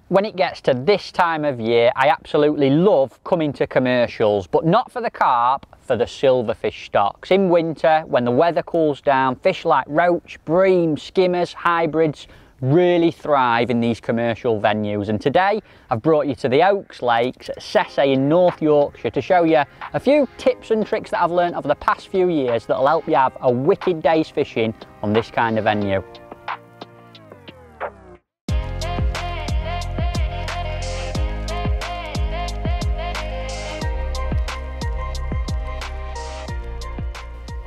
when it gets to this time of year, I absolutely love coming to commercials, but not for the carp, for the silverfish stocks. In winter, when the weather cools down, fish like roach, bream, skimmers, hybrids really thrive in these commercial venues. And today I've brought you to the Oaks Lakes at Sesse in North Yorkshire to show you a few tips and tricks that I've learned over the past few years that'll help you have a wicked day's fishing on this kind of venue.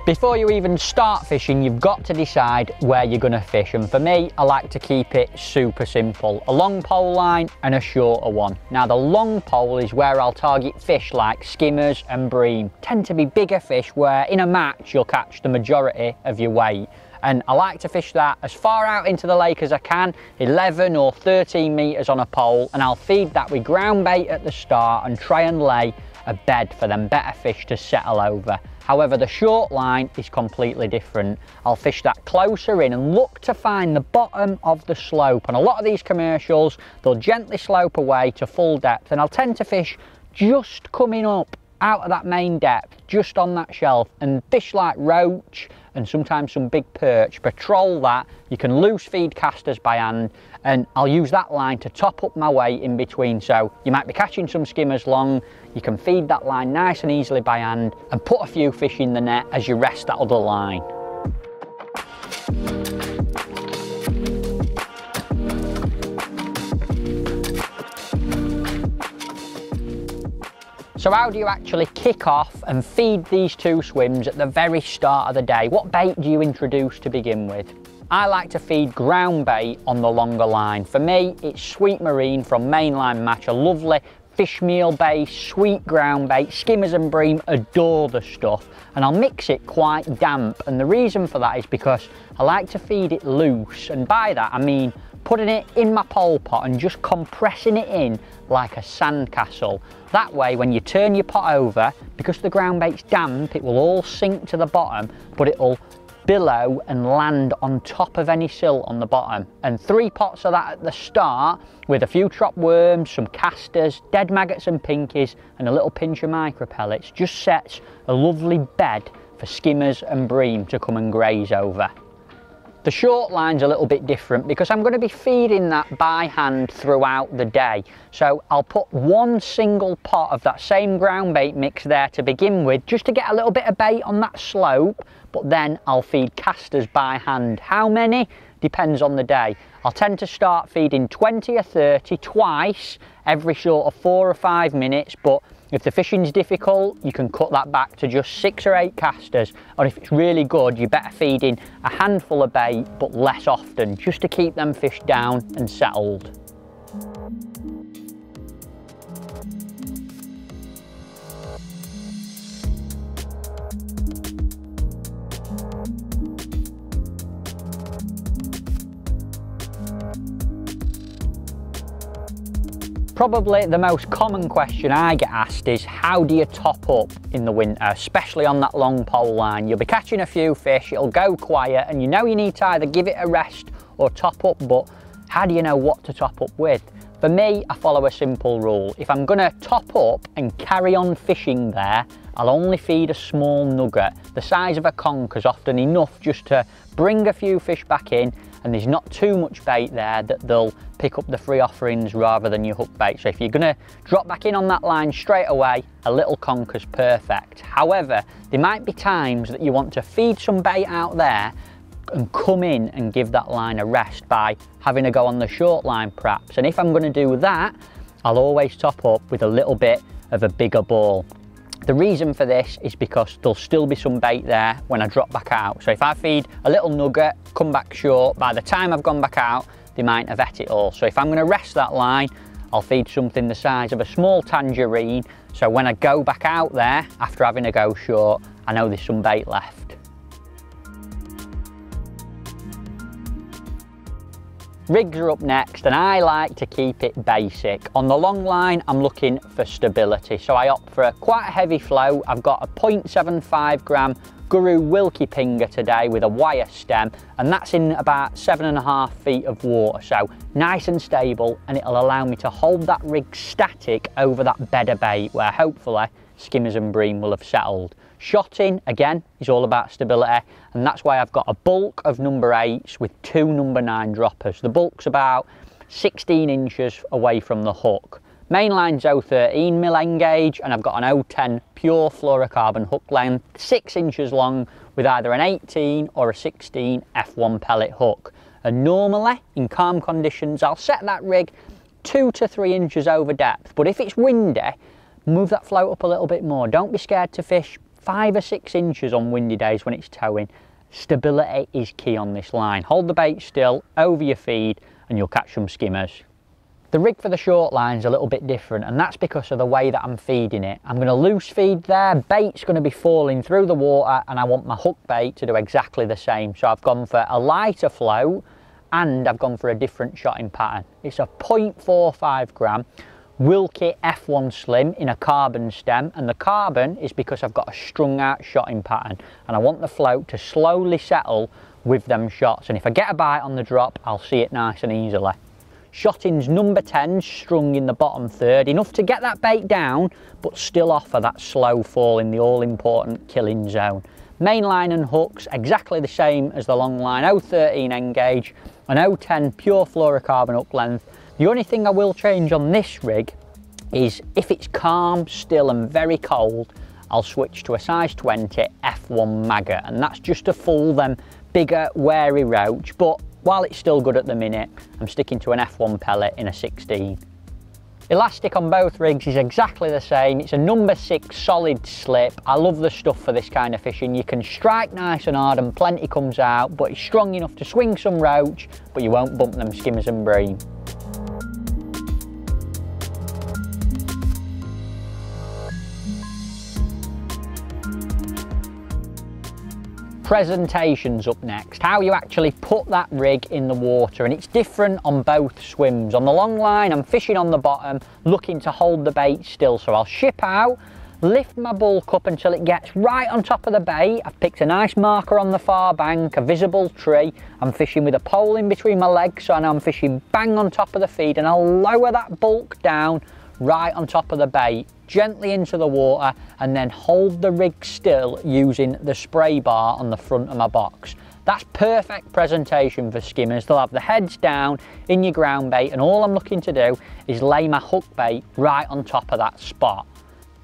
Before you even start fishing, you've got to decide where you're going to fish, and for me, I like to keep it super simple. A long pole line and a shorter one. Now the long pole is where I'll target fish like skimmers and bream. Tend to be bigger fish where in a match you'll catch the majority of your weight. And I like to fish that as far out into the lake as I can, 11 or 13 metres on a pole, and I'll feed that with ground bait at the start and try and lay a bed for them better fish to settle over. However, the short line is completely different. I'll fish that closer in and look to find the bottom of the slope. On a lot of these commercials, they'll gently slope away to full depth, and I'll tend to fish just coming up out of that main depth, just on that shelf, and fish like roach and sometimes some big perch patrol that. You can loose feed casters by hand, and I'll use that line to top up my weight in between. So you might be catching some skimmers long, you can feed that line nice and easily by hand and put a few fish in the net as you rest that other line. So how do you actually kick off and feed these two swims at the very start of the day? What bait do you introduce to begin with? I like to feed ground bait on the longer line. For me, it's Sweet Marine from Mainline Match, a lovely fish meal base, sweet ground bait. Skimmers and bream adore the stuff, and I'll mix it quite damp. And the reason for that is because I like to feed it loose, and by that I mean putting it in my pole pot and just compressing it in like a sandcastle. That way, when you turn your pot over, because the ground bait's damp, it will all sink to the bottom, but it'll billow and land on top of any sill on the bottom. And 3 pots of that at the start with a few trap worms, some casters, dead maggots and pinkies, and a little pinch of micro pellets just sets a lovely bed for skimmers and bream to come and graze over. The short line's a little bit different because I'm going to be feeding that by hand throughout the day. So I'll put one single pot of that same ground bait mix there to begin with, just to get a little bit of bait on that slope, but then I'll feed casters by hand. How many? Depends on the day. I'll tend to start feeding 20 or 30 twice every sort of 4 or 5 minutes, but if the fishing's difficult, you can cut that back to just 6 or 8 casters, or if it's really good, you're better feeding a handful of bait but less often, just to keep them fish down and settled. Probably the most common question I get asked is, how do you top up in the winter, especially on that long pole line? You'll be catching a few fish, it'll go quiet, and you know you need to either give it a rest or top up, but how do you know what to top up with? For me, I follow a simple rule. If I'm gonna top up and carry on fishing there, I'll only feed a small nugget. The size of a conch is often enough just to bring a few fish back in, and there's not too much bait there that they'll pick up the free offerings rather than your hook bait. So if you're gonna drop back in on that line straight away, a little conch is perfect. However, there might be times that you want to feed some bait out there and come in and give that line a rest by having a go on the short line perhaps. And if I'm gonna do that, I'll always top up with a little bit of a bigger ball. The reason for this is because there'll still be some bait there when I drop back out. So if I feed a little nugget, come back short, by the time I've gone back out, they might have ate it all. So if I'm going to rest that line, I'll feed something the size of a small tangerine. So when I go back out there, after having a go short, I know there's some bait left. Rigs are up next, and I like to keep it basic. On the long line, I'm looking for stability, so I opt for a quite heavy float. I've got a 0.75 gram Guru Wilkie Pinger today with a wire stem, and that's in about 7.5 feet of water, so nice and stable, and it'll allow me to hold that rig static over that bed of bait where hopefully skimmers and bream will have settled. Shotting, again, is all about stability, and that's why I've got a bulk of number 8s with 2 number 9 droppers. The bulk's about 16 inches away from the hook. Mainline's 013 mil engage, and I've got an 010 pure fluorocarbon hook length, 6 inches long, with either an 18 or a 16 F1 pellet hook. And normally, in calm conditions, I'll set that rig 2 to 3 inches over depth, but if it's windy, move that float up a little bit more. Don't be scared to fish 5 or 6 inches on windy days when it's towing. Stability is key on this line. Hold the bait still, over your feed, and you'll catch some skimmers. The rig for the short line is a little bit different, and that's because of the way that I'm feeding it. I'm going to loose feed there, bait's going to be falling through the water, and I want my hook bait to do exactly the same. So I've gone for a lighter float, and I've gone for a different shotting pattern. It's a 0.45 gram Wilkie F1 Slim in a carbon stem, and the carbon is because I've got a strung out shotting pattern, and I want the float to slowly settle with them shots, and if I get a bite on the drop, I'll see it nice and easily. Shotting's number 10 strung in the bottom third, enough to get that bait down, but still offer that slow fall in the all-important killing zone. Mainline and hooks, exactly the same as the long line, 013 engage, and 010 pure fluorocarbon hook length. The only thing I will change on this rig is if it's calm, still and very cold, I'll switch to a size 20 F1 maggot, and that's just to fool them bigger, wary roach, but while it's still good at the minute, I'm sticking to an F1 pellet in a 16. Elastic on both rigs is exactly the same. It's a number 6 solid slip. I love the stuff for this kind of fishing. You can strike nice and hard and plenty comes out, but it's strong enough to swing some roach, but you won't bump them skimmers and bream. Presentation's up next, how you actually put that rig in the water, and it's different on both swims. On the long line, I'm fishing on the bottom, looking to hold the bait still, so I'll ship out, lift my bulk up until it gets right on top of the bait. I've picked a nice marker on the far bank, a visible tree. I'm fishing with a pole in between my legs, so I know I'm fishing bang on top of the feed, and I'll lower that bulk down right on top of the bait, gently into the water, and then hold the rig still using the spray bar on the front of my box. That's perfect presentation for skimmers. They'll have the heads down in your ground bait, and all I'm looking to do is lay my hook bait right on top of that spot.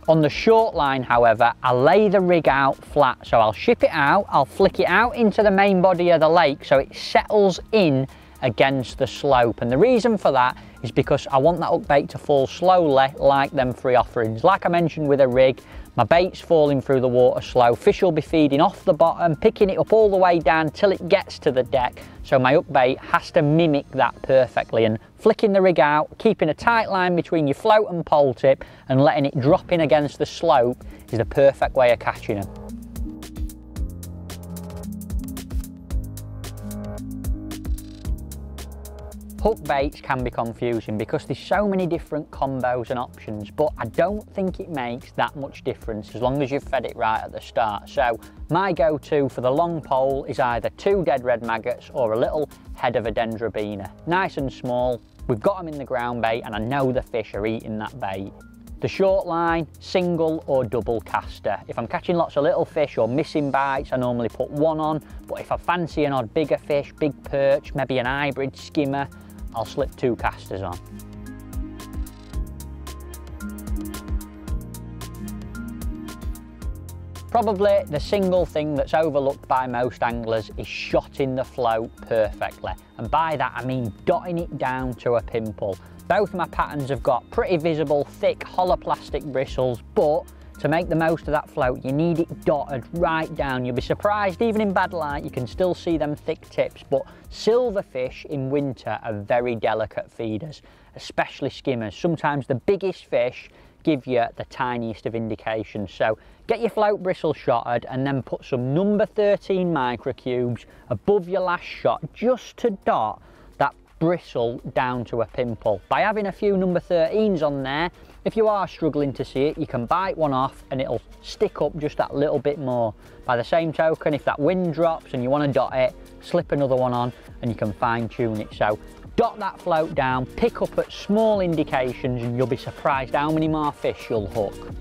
On the short line, however, I lay the rig out flat, so I'll ship it out, I'll flick it out into the main body of the lake so it settles in against the slope, and the reason for that is because I want that hook bait to fall slowly like them free offerings. Like I mentioned with a rig, my bait's falling through the water slow, fish will be feeding off the bottom, picking it up all the way down till it gets to the deck, so my hook bait has to mimic that perfectly, and flicking the rig out, keeping a tight line between your float and pole tip and letting it drop in against the slope is the perfect way of catching them. Hook baits can be confusing because there's so many different combos and options, but I don't think it makes that much difference as long as you've fed it right at the start. So my go-to for the long pole is either 2 dead red maggots or a little head of a dendrobina. Nice and small, we've got them in the ground bait, and I know the fish are eating that bait. The short line, single or double caster. If I'm catching lots of little fish or missing bites, I normally put 1 on, but if I fancy an odd bigger fish, big perch, maybe an hybrid skimmer, I'll slip 2 casters on. Probably the single thing that's overlooked by most anglers is shotting the float perfectly, and by that I mean dotting it down to a pimple. Both my patterns have got pretty visible thick hollow plastic bristles, but to make the most of that float you need it dotted right down. You'll be surprised, even in bad light you can still see them thick tips, but silverfish in winter are very delicate feeders, especially skimmers. Sometimes the biggest fish give you the tiniest of indications, so get your float bristle shotted and then put some number 13 microcubes above your last shot just to dot that bristle down to a pimple. By having a few number 13s on there, if you are struggling to see it, you can bite one off and it'll stick up just that little bit more. By the same token, if that wind drops and you want to dot it, slip another one on and you can fine tune it. So dot that float down, pick up at small indications, and you'll be surprised how many more fish you'll hook.